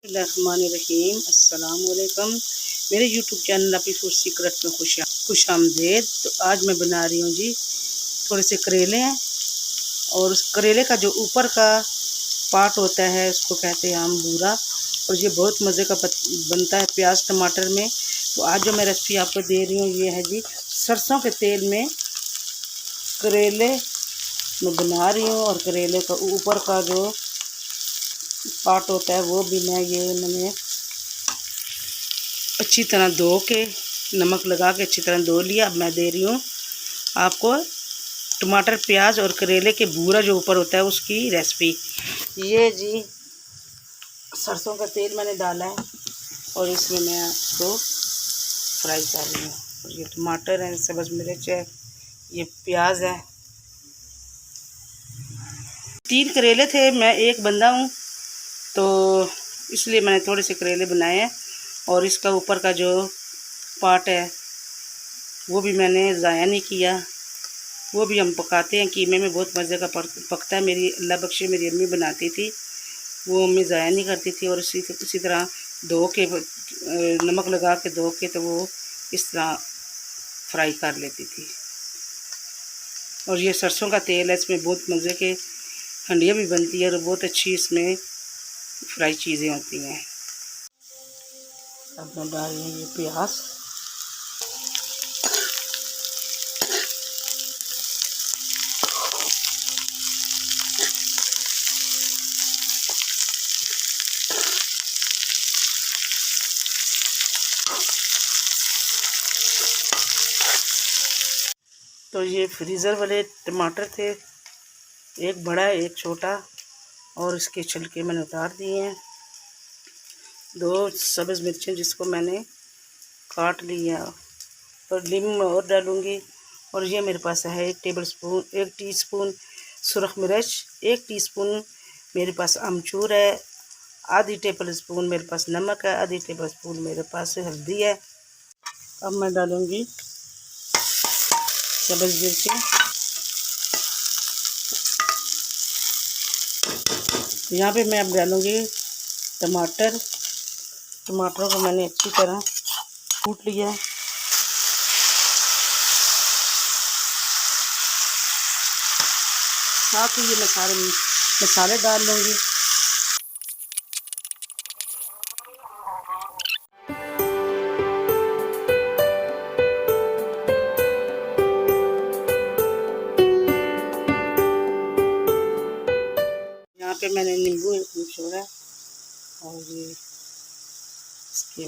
रहीम अस्सलाम वालेकुम। मेरे यूट्यूब चैनल अपनी फूड सीक्रेट में खुश आमदेद। तो आज मैं बना रही हूँ जी, थोड़े से करेले हैं और उस करेले का जो ऊपर का पार्ट होता है उसको कहते हैं हम बूरा, और ये बहुत मज़े का बनता है प्याज टमाटर में। तो आज जो मैं रेसिपी आपको दे रही हूँ ये है जी, सरसों के तेल में करेले मैं बना रही हूँ। और करेले का ऊपर का जो पार्ट होता है वो भी मैंने अच्छी तरह धो के नमक लगा के अच्छी तरह धो लिया। अब मैं दे रही हूँ आपको टमाटर प्याज और करेले के भूरा जो ऊपर होता है उसकी रेसिपी। ये जी सरसों का तेल मैंने डाला है और इसमें मैं इसको फ्राई कर रही हूँ। और ये टमाटर है, सब्ज़ मिर्च है, ये प्याज है। 3 करेले थे, मैं एक बंदा हूँ तो इसलिए मैंने थोड़े से करेले बनाए हैं। और इसका ऊपर का जो पार्ट है वो भी मैंने ज़ाया नहीं किया, वो भी हम पकाते हैं कीमे में, बहुत मज़े का पकता है। मेरी अल्लाह बख्शे मेरी अम्मी बनाती थी, वो अम्मी ज़ाया नहीं करती थी। और इसी तरह धो के नमक लगा के धो के तो वो इस तरह फ्राई कर लेती थी। और ये सरसों का तेल है, इसमें बहुत मज़े के हंडियाँ भी बनती है और बहुत अच्छी इसमें फ्राई चीज़ें होती हैं। अब मैं डाल रही हूँ ये प्याज। तो ये फ्रीज़र वाले टमाटर थे, एक बड़ा एक छोटा, और इसके छिलके मैंने उतार दिए हैं। 2 सब्ज़ मिर्चें जिसको मैंने काट लिया, और नींबू और डालूँगी। और ये मेरे पास है 1 टीस्पून सुरख मिर्च, 1 टीस्पून मेरे पास अमचूर है, आधी टेबल स्पून मेरे पास नमक है, आधी टेबल स्पून मेरे पास हल्दी है। अब मैं डालूँगी सब्ज़ मिर्चें। यहाँ पे मैं अब डालूँगी टमाटर। टमाटरों को मैंने अच्छी तरह कूट लिया है। साथ ही ये मैं सारे मसाले डाल लूँगी। यहाँ पे मैंने नींबू निचोड़ा है और ये इसके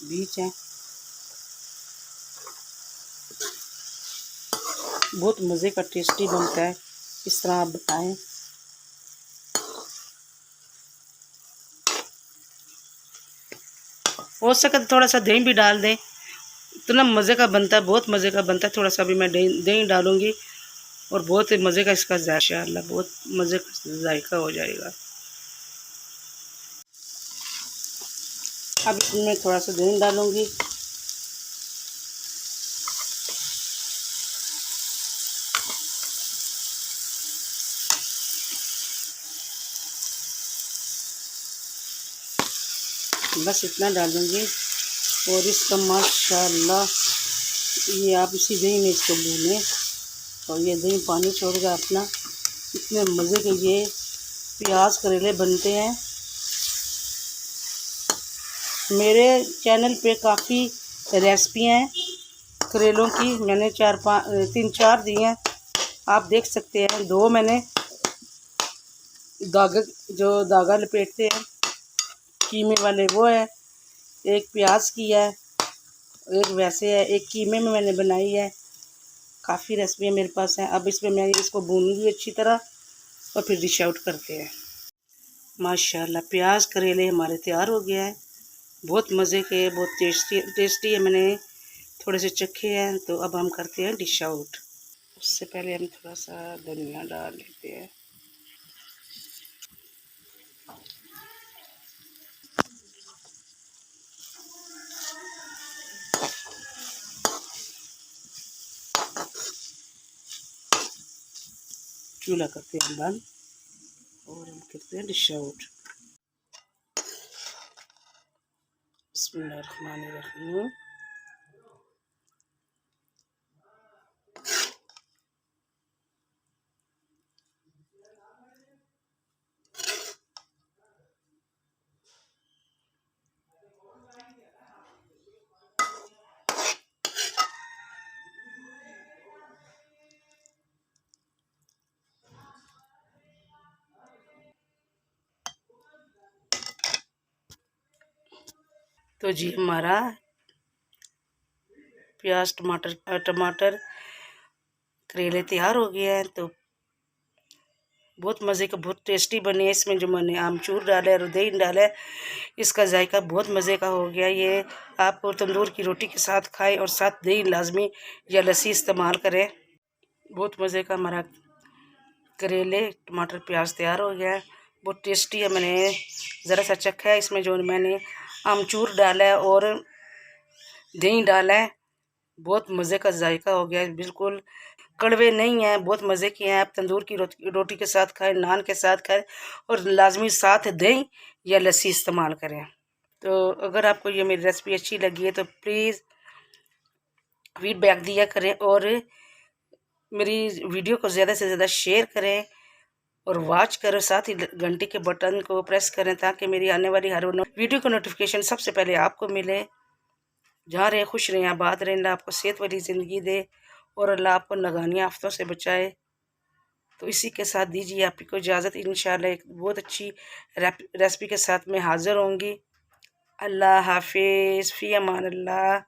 बीज हैं। बहुत मज़े का टेस्टी बनता है, इस तरह आप बताएं। हो सके तो थोड़ा सा दही भी डाल दें, इतना मज़े का बनता है, बहुत मज़े का बनता है। थोड़ा सा भी मैं दही डालूँगी और बहुत मज़े का इसका इंशाअल्लाह बहुत मज़े का जायका हो जाएगा। अब इसमें थोड़ा सा दही डालूँगी। बस इतना डालूँगी और इसका माशाअल्लाह ये आप इसी दही में इसको भूनें और ये दही पानी छोड़ेगा अपना। इतने मज़े के ये प्याज करेले बनते हैं। मेरे चैनल पे काफ़ी रेसिपी हैं करेलों की, मैंने 3-4 दी हैं, आप देख सकते हैं। 2 मैंने धागा लपेटते हैं कीमे वाले वो है, एक प्याज की है, एक वैसे है, एक कीमे में मैंने बनाई है। काफ़ी रेसिपी मेरे पास हैं। अब इसमें मैं इसको भूनूंगी अच्छी तरह और फिर डिश आउट करते हैं। माशाल्लाह प्याज करेले हमारे तैयार हो गया है, बहुत मज़े के, बहुत टेस्टी है। मैंने थोड़े से चखे हैं, तो अब हम करते हैं डिश आउट। उससे पहले हम थोड़ा सा धनिया डाल लेते हैं। चूल्हा करते हैं बंद और हम करते हैं डिश आउट। बिस्मिल्लाहिर्रहमानिर्रहीम। तो जी हमारा प्याज टमाटर करेले तैयार हो गया है। तो बहुत मज़े का, बहुत टेस्टी बने हैं। इसमें जो मैंने आमचूर डाला है और दही डाला है, इसका जायका बहुत मज़े का हो गया। ये आप तंदूर की रोटी के साथ खाएं और साथ दही लाजमी या लस्सी इस्तेमाल करें। बहुत मज़े का हमारा करेले टमाटर प्याज तैयार हो गया है, बहुत टेस्टी है। मैंने ज़रा सा चखा है, इसमें जो मैंने आमचूर डाला है और दही डाला है, बहुत मज़े का जायका हो गया है। बिल्कुल कड़वे नहीं हैं, बहुत मज़े के हैं। आप तंदूर की रोटी के साथ खाएं, नान के साथ खाएं और लाजमी साथ दही या लस्सी इस्तेमाल करें। तो अगर आपको ये मेरी रेसिपी अच्छी लगी है तो प्लीज़ फीडबैक दिया करें और मेरी वीडियो को ज़्यादा से ज़्यादा शेयर करें और वॉच करो। साथ ही घंटी के बटन को प्रेस करें ताकि मेरी आने वाली हर वीडियो का नोटिफिकेशन सबसे पहले आपको मिले। जहाँ रहे खुश रहें, आबाद रहें, अल्लाह आपको सेहत वाली ज़िंदगी दे और अल्लाह आपको नगानी आफतों से बचाए। तो इसी के साथ दीजिए आपको इजाज़त। इंशाल्लाह एक बहुत अच्छी रेसिपी के साथ मैं हाज़िर होंगी। अल्लाह हाफिज़, फ़ी अमान अल्लाह।